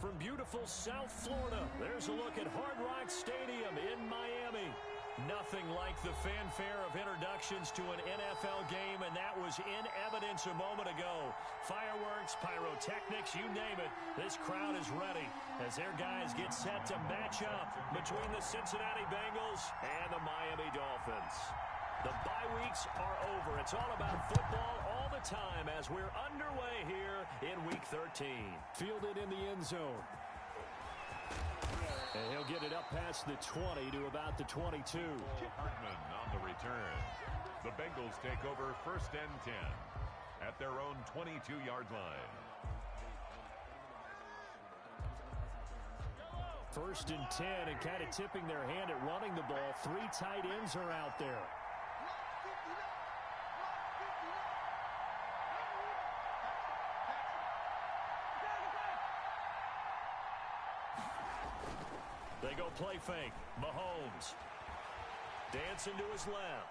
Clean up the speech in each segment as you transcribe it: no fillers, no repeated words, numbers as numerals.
from beautiful South Florida. There's a look at Hard Rock Stadium in Miami. Nothing like the fanfare of introductions to an NFL game, and that was in evidence a moment ago. Fireworks, pyrotechnics, you name it. This crowd is ready as their guys get set to match up between the Cincinnati Bengals and the Miami Dolphins. The bye weeks are over. It's all about football all the time as we're underway here in Week 13. Fielded in the end zone. And he'll get it up past the 20 to about the 22. Hardman on the return. The Bengals take over 1st and 10 at their own 22-yard line. 1st and 10 and kind of tipping their hand at running the ball. 3 tight ends are out there. They go play fake. Mahomes. Dancing to his left.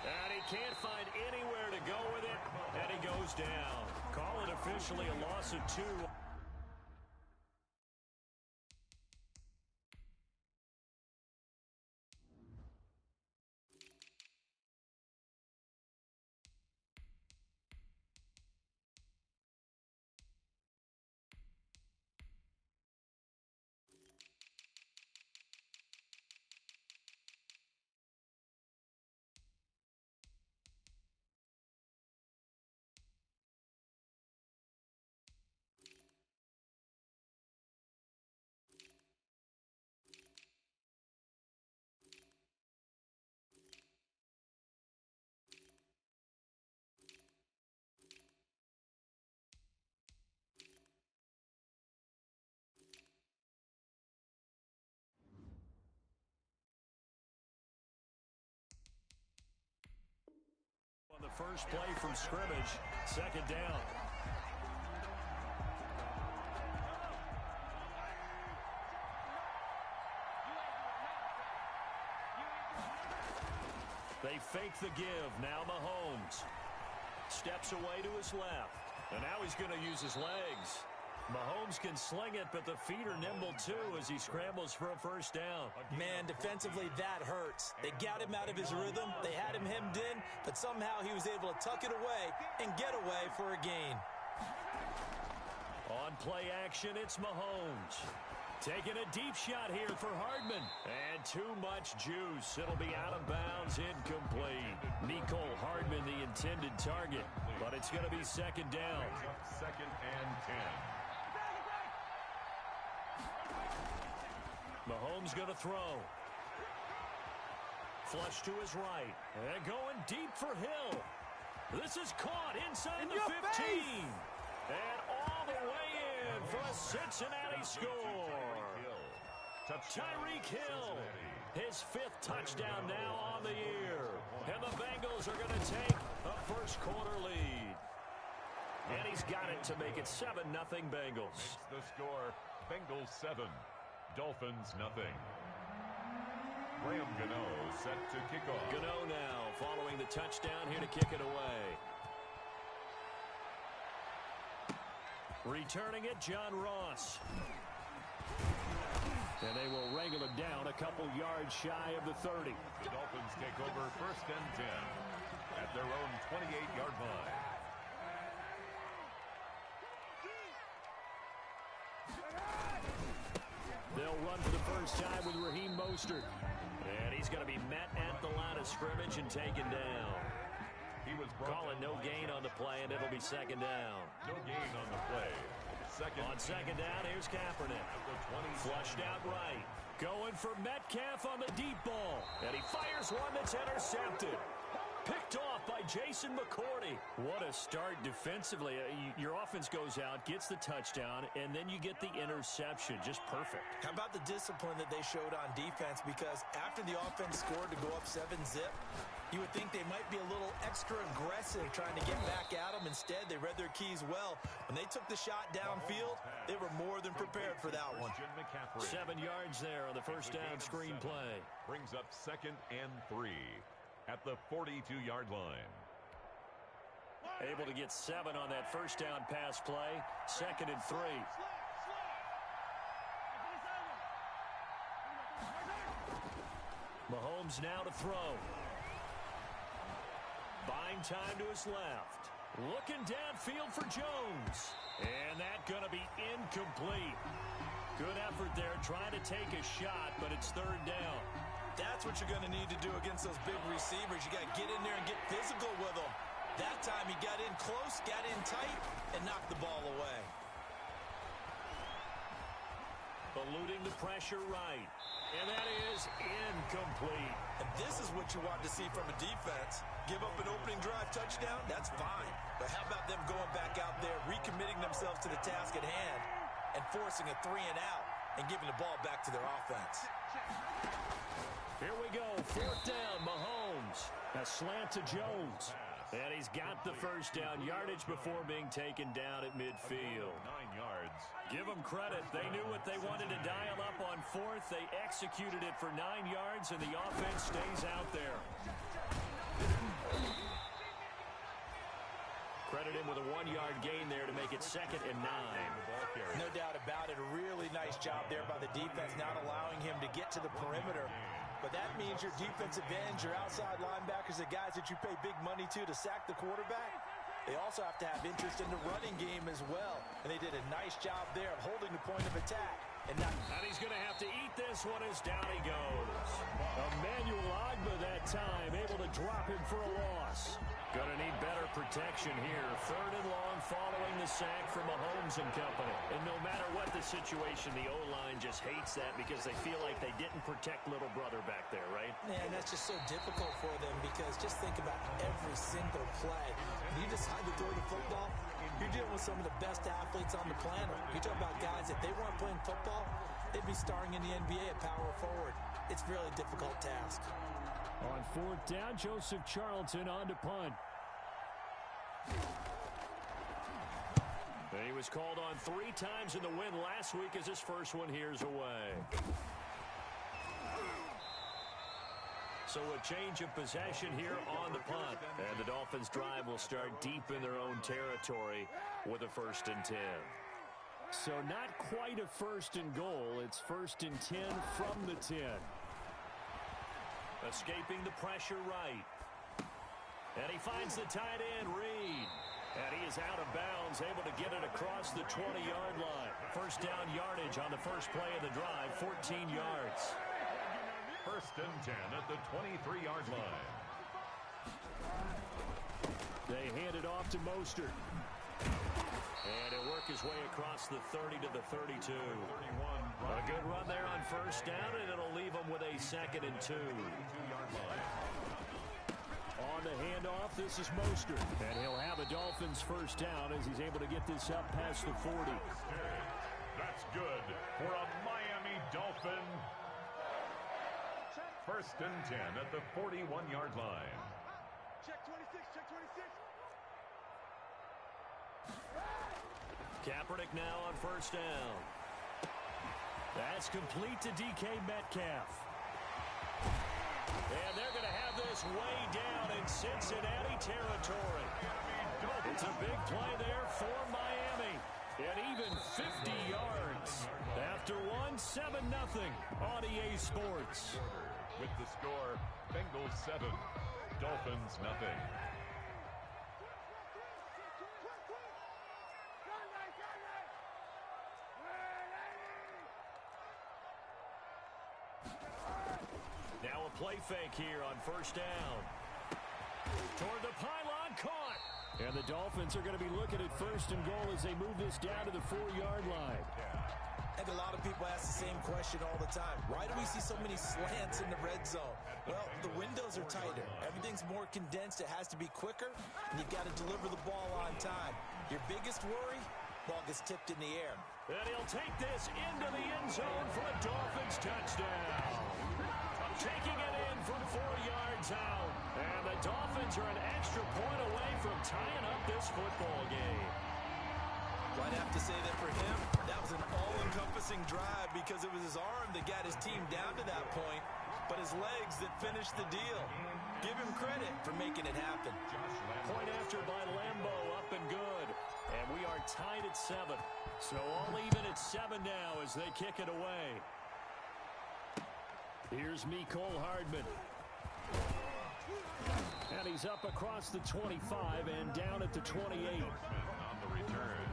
And he can't find anywhere to go with it. And he goes down. Call it officially a loss of 2. On the first play from scrimmage, 2nd down. They fake the give. Now Mahomes steps away to his left. And now he's going to use his legs. Mahomes can sling it, but the feet are nimble too as he scrambles for a 1st down. Man, defensively, that hurts. They got him out of his rhythm. They had him hemmed in, but somehow he was able to tuck it away and get away for a gain. On play action, it's Mahomes. Taking a deep shot here for Hardman. And too much juice. It'll be out of bounds, incomplete. Mecole Hardman, the intended target, but it's going to be 2nd down. 2nd and 10. Mahomes going to throw. Flush to his right. And going deep for Hill. This is caught inside the 15. And all the way in for a Cincinnati score. Tyreek Hill, his 5th touchdown now on the year. And the Bengals are going to take a first-quarter lead. And he's got it to make it 7-0 Bengals. Makes the score, Bengals 7. Dolphins nothing. Graham Gano set to kick off. Gano now following the touchdown here to kick it away. Returning it, John Ross. And they will wrangle him down a couple yards shy of the 30. The Dolphins take over 1st and 10 at their own 28-yard line. They'll run for the first time with Raheem Mostert. And he's going to be met at the line of scrimmage and taken down. He was calling no gain on the play, and it'll be 2nd down. No gain on the play. On 2nd down, here's Kaepernick. Flushed out right. Going for Metcalf on the deep ball. And he fires one that's intercepted. Picked off by Jason McCourty. What a start defensively. Your offense goes out, gets the touchdown, and then you get the interception. Just perfect. How about the discipline that they showed on defense? Because after the offense scored to go up 7-zip, you would think they might be a little extra aggressive trying to get back at them. Instead, they read their keys well. When they took the shot downfield, they were more than prepared for that one. 7 yards there on the first down screen play. Brings up 2nd and 3 at the 42-yard line. Able to get 7 on that first down pass play. 2nd and 3. Mahomes now to throw. Buying time to his left. Looking downfield for Jones. And that's going to be incomplete. Good effort there trying to take a shot, but it's third down. That's what you're going to need to do against those big receivers. You got to get in there and get physical with them. That time he got in close, got in tight, and knocked the ball away. Eluding the pressure right. And that is incomplete. And this is what you want to see from a defense. Give up an opening drive touchdown, that's fine. But how about them going back out there, recommitting themselves to the task at hand, and forcing a 3-and-out, and giving the ball back to their offense. Here we go, fourth down, Mahomes. A slant to Jones. And he's got the first down yardage before being taken down at midfield. 9 yards. Give them credit. They knew what they wanted to dial up on fourth. They executed it for 9 yards, and the offense stays out there. Credit him with a 1-yard gain there to make it 2nd and 9. No doubt about it. A really nice job there by the defense, not allowing him to get to the perimeter. But that means your defensive ends, your outside linebackers, the guys that you pay big money to sack the quarterback, they also have to have interest in the running game as well. And they did a nice job there of holding the point of attack. And he's going to have to eat this one as down he goes. Emmanuel Ogbah that time, able to drop him for a loss. Going to need better protection here. 3rd and long following the sack from Mahomes and company. And no matter what the situation, the O-line just hates that because they feel like they didn't protect little brother back there, right? Yeah, and that's just so difficult for them because just think about every single play. When you decide to throw the football, you're dealing with some of the best athletes on the planet. You talk about guys, if they weren't playing football, they'd be starring in the NBA at power forward. It's a really difficult task. On 4th down, Joseph Charlton on to punt. And he was called on 3 times in the win last week as his first one here's away. So a change of possession here on the punt. And the Dolphins drive will start deep in their own territory with a 1st and 10. So not quite a 1st and goal. It's 1st and 10 from the 10. Escaping the pressure right. And he finds the tight end, Reed. And he is out of bounds, able to get it across the 20-yard line. First down yardage on the first play of the drive, 14 yards. 1st and 10 at the 23-yard line. They hand it off to Mostert. And he'll work his way across the 30 to the 32. A good run there on first down, and it'll leave him with a 2nd and 2. On the handoff, this is Mostert. And he'll have a Dolphins first down as he's able to get this up past the 40. That's good for a Miami Dolphin. 1st and 10 at the 41-yard line. Check 26, check 26. Kaepernick now on first down. That's complete to DK Metcalf. And they're going to have this way down in Cincinnati territory. It's a big play there for Miami. And even 50 yards. After 7-0 on EA Sports. With the score, Bengals 7, Dolphins nothing. Now a play fake here on first down. Toward the pylon, caught. And the Dolphins are going to be looking at 1st and goal as they move this down to the 4-yard line. I think a lot of people ask the same question all the time. Why do we see so many slants in the red zone? Well, the windows are tighter. Everything's more condensed. It has to be quicker, and you've got to deliver the ball on time. Your biggest worry, ball gets tipped in the air. And he'll take this into the end zone for a Dolphins touchdown. Taking it in from 4 yards out. And the Dolphins are an extra point away from tying up this football game. I'd have to say that for him, that was an all-encompassing drive because it was his arm that got his team down to that point, but his legs that finished the deal. Give him credit for making it happen. Point after by Lambo, up and good. And we are tied at 7. So all even at 7 now as they kick it away. Here's Mecole Hardman. And he's up across the 25 and down at the 28. On the return,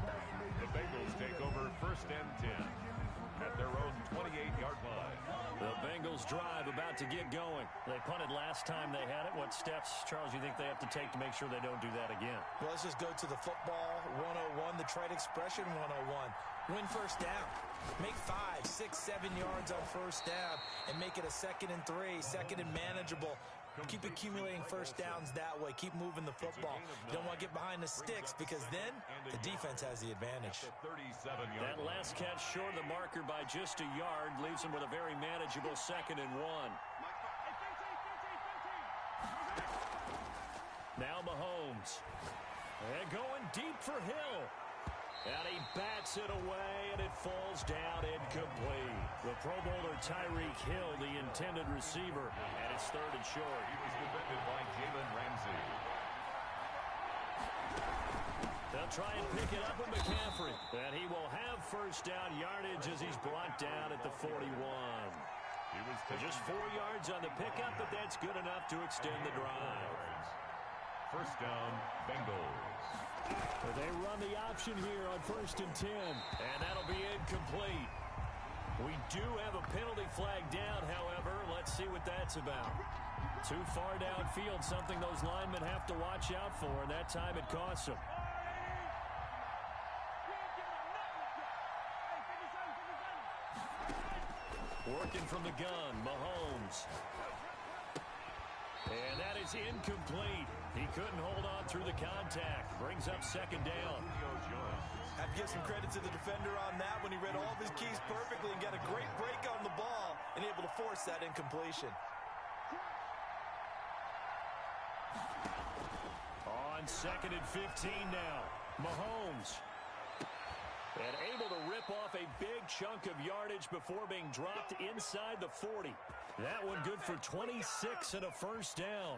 the Bengals take over first and 10 at their own 28-yard line. The Bengals drive about to get going. They punted last time they had it. What steps, Charles, you think they have to take to make sure they don't do that again? Well, let's just go to the football 101, the trade expression 101. Win first down. Make 5, 6, 7 yards on first down and make it a 2nd and 3, 2nd and manageable. Keep accumulating first downs that way. Keep moving the football. You don't want to get behind the sticks because then the defense has the advantage. That last catch short of the marker by just a yard leaves him with a very manageable 2nd and 1. Now Mahomes. And going deep for Hill. And he bats it away, and it falls down incomplete. The Pro Bowler Tyreek Hill, the intended receiver, and it's 3rd and short. He was defended by Jalen Ramsey. They'll try and pick it up with McCaffrey. And he will have first down yardage as he's brought down at the 41. He was Just 4 yards on the pickup, but that's good enough to extend the drive. First down, Bengals. They run the option here on 1st and 10, and that'll be incomplete. We do have a penalty flag down, however. Let's see what that's about. Too far downfield, something those linemen have to watch out for, and that time it costs them. Working from the gun, Mahomes. And that is incomplete. He couldn't hold on through the contact. Brings up 2nd down. I have to give some credit to the defender on that when he read all of his keys perfectly and got a great break on the ball and able to force that incompletion. On 2nd and 15 now. Mahomes. And able to rip off a big chunk of yardage before being dropped inside the 40. That one good for 26 and a first down.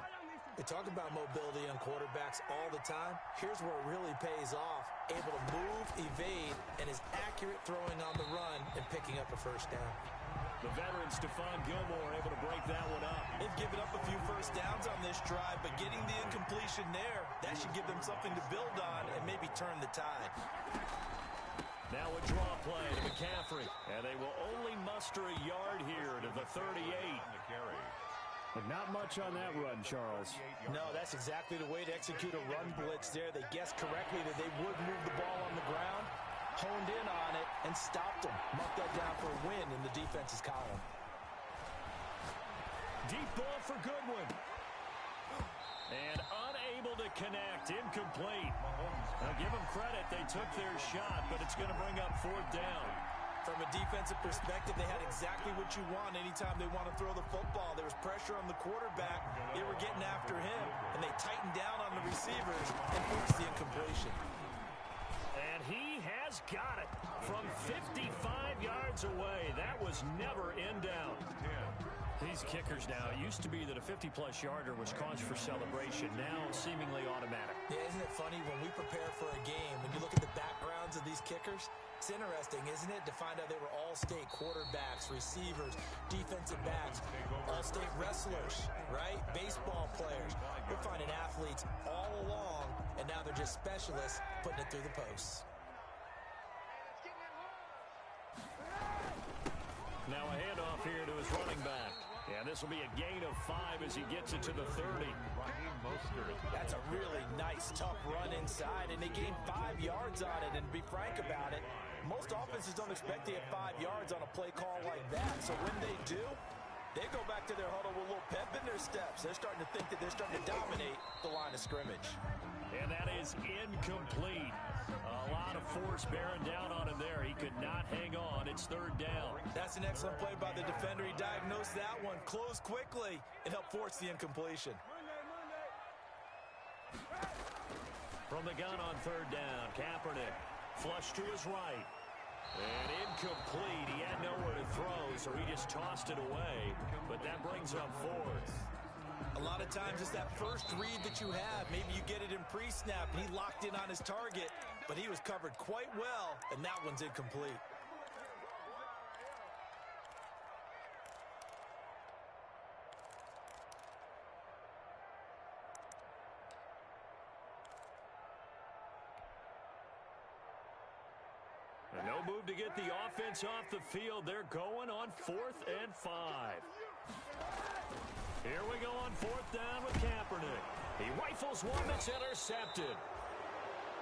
We talk about mobility on quarterbacks all the time. Here's where it really pays off. Able to move, evade, and is accurate throwing on the run and picking up a first down. The veteran Stephon Gilmore able to break that one up. They've given up a few first downs on this drive, but getting the incompletion there, that should give them something to build on and maybe turn the tide. Now a draw play to McCaffrey. And they will only muster a yard here to the 38. But not much on that run, Charles. No, that's exactly the way to execute a run blitz there. They guessed correctly that they would move the ball on the ground, honed in on it, and stopped them. Mark that down for a win in the defense's column. Deep ball for Goodwin. And unable to connect. Incomplete. Now give them credit. They took their shot, but it's going to bring up 4th down. From a defensive perspective, they had exactly what you want anytime they want to throw the football. There was pressure on the quarterback. They were getting after him, and they tightened down on the receivers and forced the incompletion. And he has got it from 55 yards away. That was never in down. These kickers now, it used to be that a 50-plus yarder was cause for celebration. Now seemingly automatic. Yeah, isn't it funny when we prepare for a game, when you look at the backgrounds of these kickers, it's interesting, isn't it, to find out they were all-state quarterbacks, receivers, defensive backs, all-state wrestlers, right? Baseball players. We're finding athletes all along, and now they're just specialists putting it through the posts. Now a handoff here to his running back. And this will be a gain of 5 as he gets it to the 30. That's a really nice, tough run inside, and they gained 5 yards on it. And to be frank about it, most offenses don't expect to get 5 yards on a play call like that. So when they do, they go back to their huddle with a little pep in their steps. They're starting to think that they're starting to dominate the line of scrimmage. And that is incomplete. A lot of force bearing down on him there. He could not hang on. It's 3rd down. That's an excellent play by the defender. He diagnosed that one, closed quickly, and helped force the incompletion. From the gun on 3rd down, Kaepernick flush to his right. And incomplete. He had nowhere to throw, so he just tossed it away. But that brings up 4th. A lot of times it's that first read that you have. Maybe you get it in pre-snap, and he locked in on his target, but he was covered quite well, and that one's incomplete. move to get the offense off the field. They're going on 4th and 5. Here we go on 4th down with Kaepernick. He rifles one that's intercepted.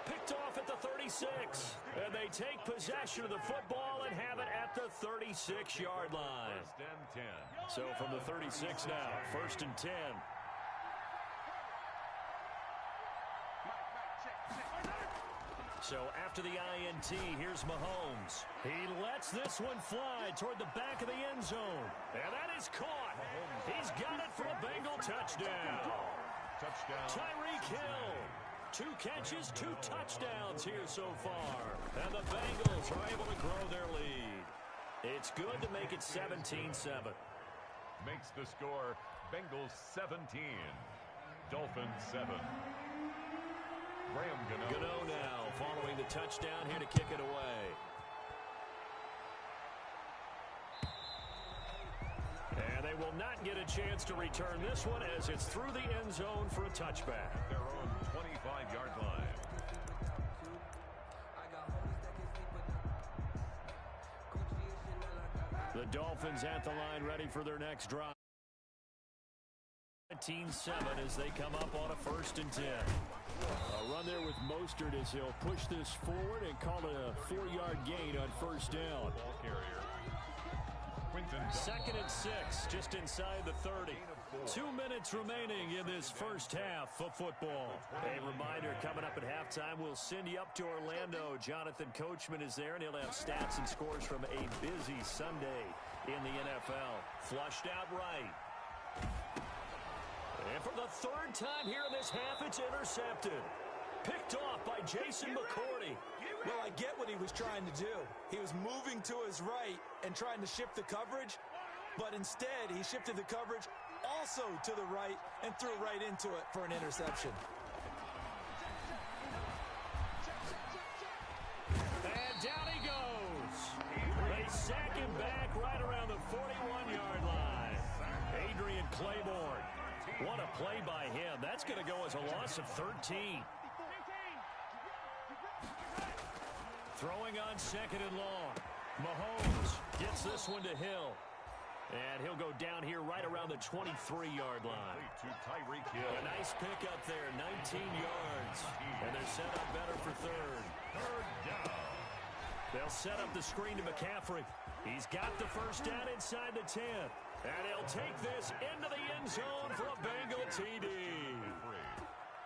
Picked off at the 36. And they take possession of the football and have it at the 36-yard line. 1st and 10. So from the 36 now, 1st and 10. So after the INT, here's Mahomes. He lets this one fly toward the back of the end zone. And that is caught. He's got it for a Bengal touchdown. Touchdown. Tyreek Hill. 2 catches, 2 touchdowns here so far. And the Bengals are able to grow their lead. It's good to make it 17-7. Makes the score Bengals 17. Dolphins 7. Graham Gano now following the touchdown here to kick it away. And they will not get a chance to return this one as it's through the end zone for a touchback. At their own 25-yard line. The Dolphins at the line ready for their next drive. 17-7 as they come up on a 1st and 10. A run there with Mostert as he'll push this forward and call it a 4-yard gain on 1st down. Ball carrier. 2nd and 6, just inside the 30. 2 minutes remaining in this first half of football. A reminder, coming up at halftime, we'll send you up to Orlando. Jonathan Coachman is there, and he'll have stats and scores from a busy Sunday in the NFL. Flushed out right. And for the 3rd time here in this half, it's intercepted. Picked off by Jason McCourty. Well, I get what he was trying to do. He was moving to his right and trying to shift the coverage, but instead he shifted the coverage also to the right and threw right into it for an interception. And down he goes. They sack him back right around the 41-yard line. Adrian Claiborne. What a play by him. That's going to go as a loss of 13. Throwing on 2nd and long. Mahomes gets this one to Hill. And he'll go down here right around the 23-yard line. To Tyreek Hill. A nice pickup there, 19 yards. And they're set up better for 3rd. 3rd down. They'll set up the screen to McCaffrey. He's got the 1st down inside the 10. And he'll take this into the end zone for a Bengal TD.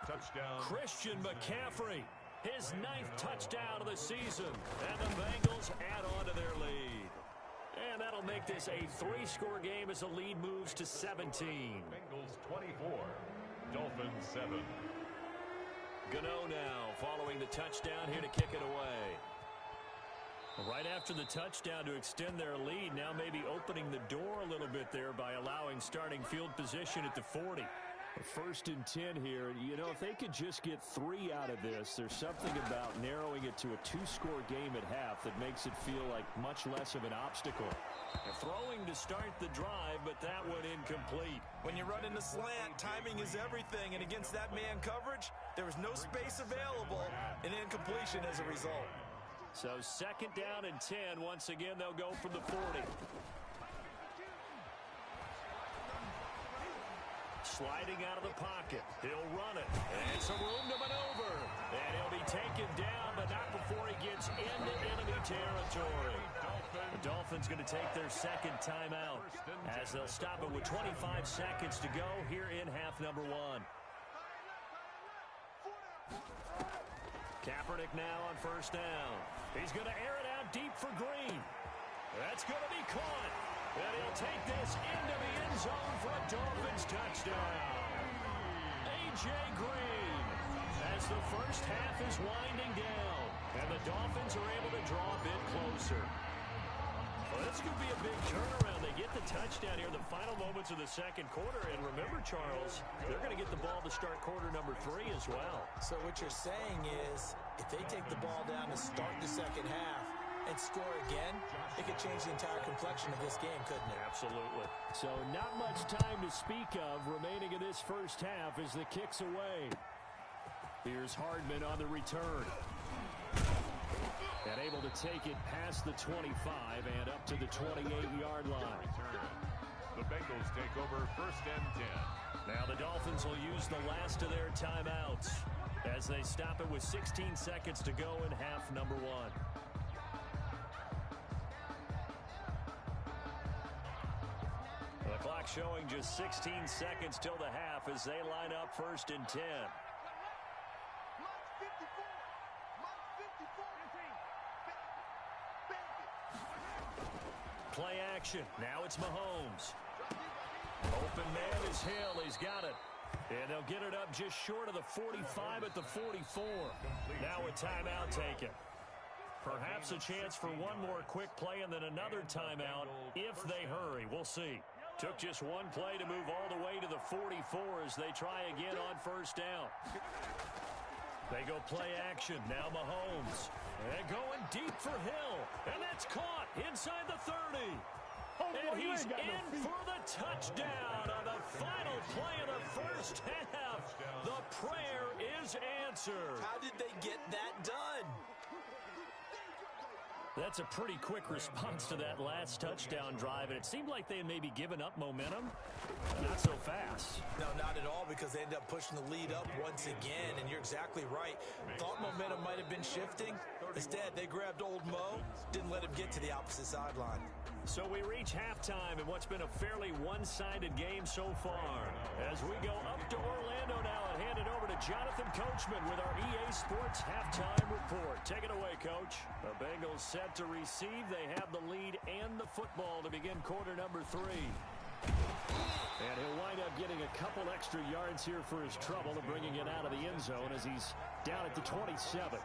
Touchdown. Christian McCaffrey. His 9th touchdown of the season. And the Bengals add on to their lead. And that'll make this a 3-score game as the lead moves to 17. Bengals 24. Dolphins 7. Gano now following the touchdown here to kick it away. Right after the touchdown to extend their lead, now maybe opening the door a little bit there by allowing starting field position at the 40. 1st and 10 here. You know, if they could just get 3 out of this, there's something about narrowing it to a 2-score game at half that makes it feel like much less of an obstacle. Throwing to start the drive, but that one incomplete. When you run in the slant, timing is everything, and against that man coverage, there was no space available, and incompletion as a result. So 2nd down and 10. Once again, they'll go from the 40. Sliding out of the pocket. He'll run it. And some room to maneuver. And he'll be taken down, but not before he gets into enemy territory. The Dolphins going to take their 2nd timeout as they'll stop it with 25 seconds to go here in half number 1. Kaepernick now on 1st down. He's going to air it out deep for Green. That's going to be caught. And he'll take this into the end zone for a Dolphins touchdown. A.J. Green as the first half is winding down. And the Dolphins are able to draw a bit closer. Well, this could be a big turnaround. They get the touchdown here in the final moments of the 2nd quarter. And remember, Charles, they're going to get the ball to start quarter number 3 as well. So what you're saying is if they take the ball down to start the 2nd half and score again, it could change the entire complexion of this game, couldn't it? Absolutely. So not much time to speak of remaining in this first half as the kick's away. Here's Hardman on the return. And able to take it past the 25 and up to the 28-yard line. The Bengals take over first and 10. Now the Dolphins will use the last of their timeouts as they stop it with 16 seconds to go in half number 1. The clock showing just 16 seconds till the half as they line up first and 10. Play action. Now it's Mahomes. Open man is Hill. He's got it. And they'll get it up just short of the 45 at the 44. Now a timeout taken. Perhaps a chance for one more quick play and then another timeout if they hurry. We'll see. Took just one play to move all the way to the 44 as they try again on first down. They go play action. Now Mahomes. And going deep for Hill. And that's caught inside the 30. And he's in for the touchdown on the final play of the first half. The prayer is answered. How did they get that done? That's a pretty quick response to that last touchdown drive, and it seemed like they had maybe given up momentum. Not so fast. No, not at all, because they ended up pushing the lead up once again, and you're exactly right. Thought momentum might have been shifting. Instead, they grabbed old Mo, didn't let him get to the opposite sideline. So we reach halftime in what's been a fairly one-sided game so far. As we go up to Orlando now and hand it over to Jonathan Coachman with our EA Sports Halftime Report. Take it away, Coach. The Bengals set to receive. They have the lead and the football to begin quarter number 3. And he'll wind up getting a couple extra yards here for his trouble of bringing it out of the end zone as he's down at the 27.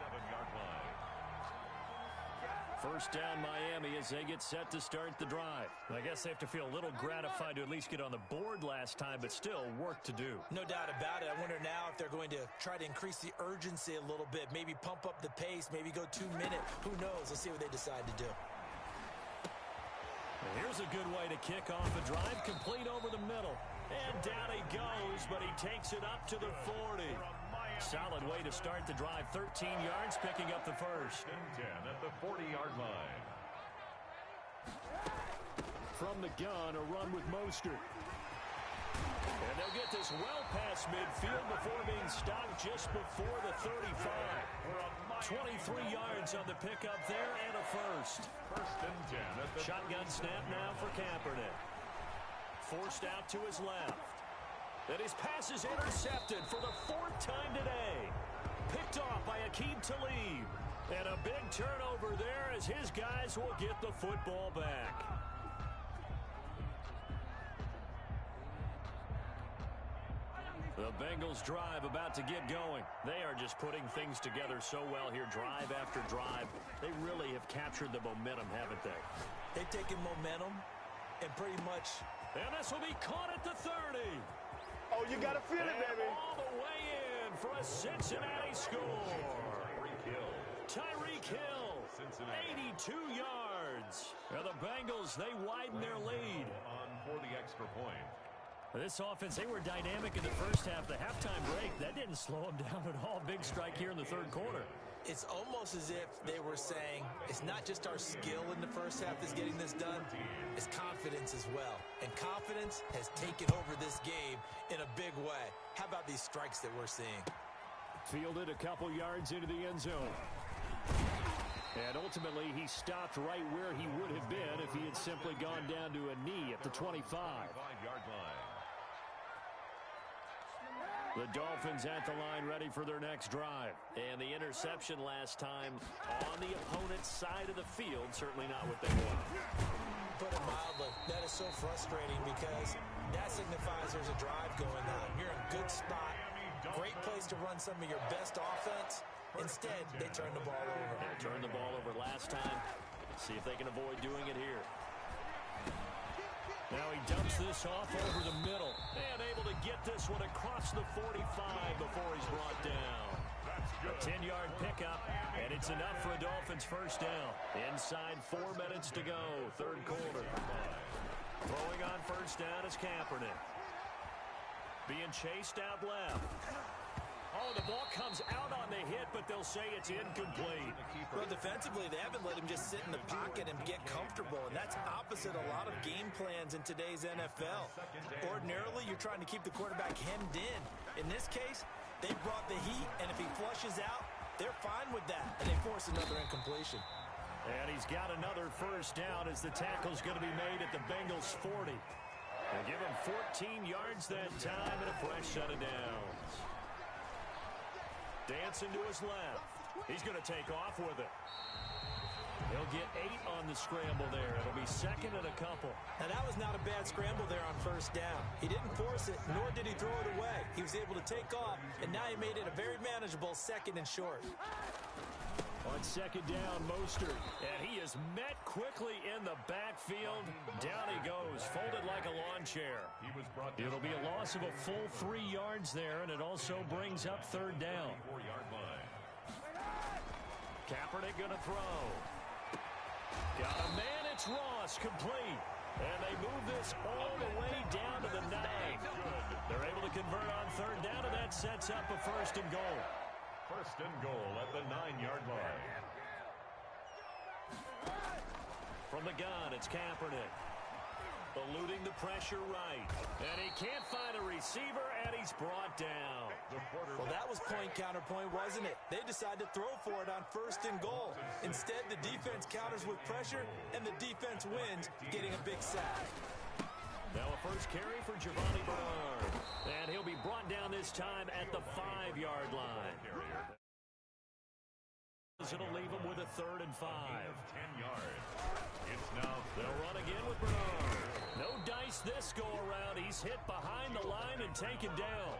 First down Miami as they get set to start the drive. I guess they have to feel a little gratified to at least get on the board last time, but still work to do. No doubt about it. I wonder now if they're going to try to increase the urgency a little bit, maybe pump up the pace, maybe go 2 minute. Who knows? Let's see what they decide to do. Here's a good way to kick off a drive, complete over the middle. And down he goes, but he takes it up to the 40. Solid way to start the drive. 13 yards, picking up the first. And 10 at the 40-yard line. From the gun, a run with Mostert. And they'll get this well past midfield before being stopped just before the 35. 23 yards on the pickup there and a first. First and 10 at the shotgun snap now for Kaepernick. Forced out to his left. And his pass is intercepted for the 4th time today. Picked off by Aqib Talib. And a big turnover there as his guys will get the football back. The Bengals drive about to get going. They are just putting things together so well here, drive after drive. They really have captured the momentum, haven't they? They've taken momentum and pretty much... And this will be caught at the 30. Oh, you got to feel it, baby. All the way in for a Cincinnati score. Tyreek Hill, 82 yards. And the Bengals, they widen their lead. On for the extra point. This offense, they were dynamic in the first half. The halftime break, that didn't slow them down at all. Big strike here in the third quarter. It's almost as if they were saying, it's not just our skill in the first half that's getting this done, it's confidence as well. And confidence has taken over this game in a big way. How about these strikes that we're seeing? Fielded a couple yards into the end zone. And ultimately, he stopped right where he would have been if he had simply gone down to a knee at the 25. 5-yard line. The Dolphins at the line ready for their next drive. And the interception last time on the opponent's side of the field, certainly not what they want. Put it mildly, that is so frustrating because that signifies there's a drive going on. You're in a good spot, great place to run some of your best offense. Instead, they turn the ball over. They turned the ball over last time. See if they can avoid doing it here. Now he dumps this off over the middle. And able to get this one across the 45 before he's brought down. A 10-yard pickup, and it's enough for a Dolphins first down. Inside 4 minutes to go, third quarter. Throwing on first down is Kaepernick. Being chased out left. Oh, the ball comes out on the hit, but they'll say it's incomplete. Well, defensively, they haven't let him just sit in the pocket and get comfortable, and that's opposite a lot of game plans in today's NFL. Ordinarily, you're trying to keep the quarterback hemmed in. In this case, they brought the heat, and if he flushes out, they're fine with that, and they force another incompletion. And he's got another first down as the tackle's going to be made at the Bengals' 40. They give him 14 yards that time and a fresh set of downs. Dancing to his left. He's going to take off with it. He'll get 8 on the scramble there. It'll be second and a couple. Now, that was not a bad scramble there on first down. He didn't force it, nor did he throw it away. He was able to take off, and now he made it a very manageable second and short. On second down, Mostert. And he is met quickly in the backfield. Down he goes, folded like a lawn chair. It'll be a loss of a full 3 yards there, and it also brings up third down. Kaepernick going to throw. Got a man, it's Ross, complete. And they move this all the way down to the 9. They're able to convert on third down, and that sets up a first and goal. First and goal at the 9-yard line. From the gun, it's Kaepernick. Eluding the pressure right. And he can't find a receiver, and he's brought down. Well, that was point-counterpoint, wasn't it? They decided to throw for it on first and goal. Instead, the defense counters with pressure, and the defense wins, getting a big sack. Now a first carry for Giovanni Bernard. And he'll be brought down this time at the 5-yard line. It'll leave him with a 3rd and 5. 10 yards. It's now they'll run again with Bernard. No dice this go around. He's hit behind the line and taken down.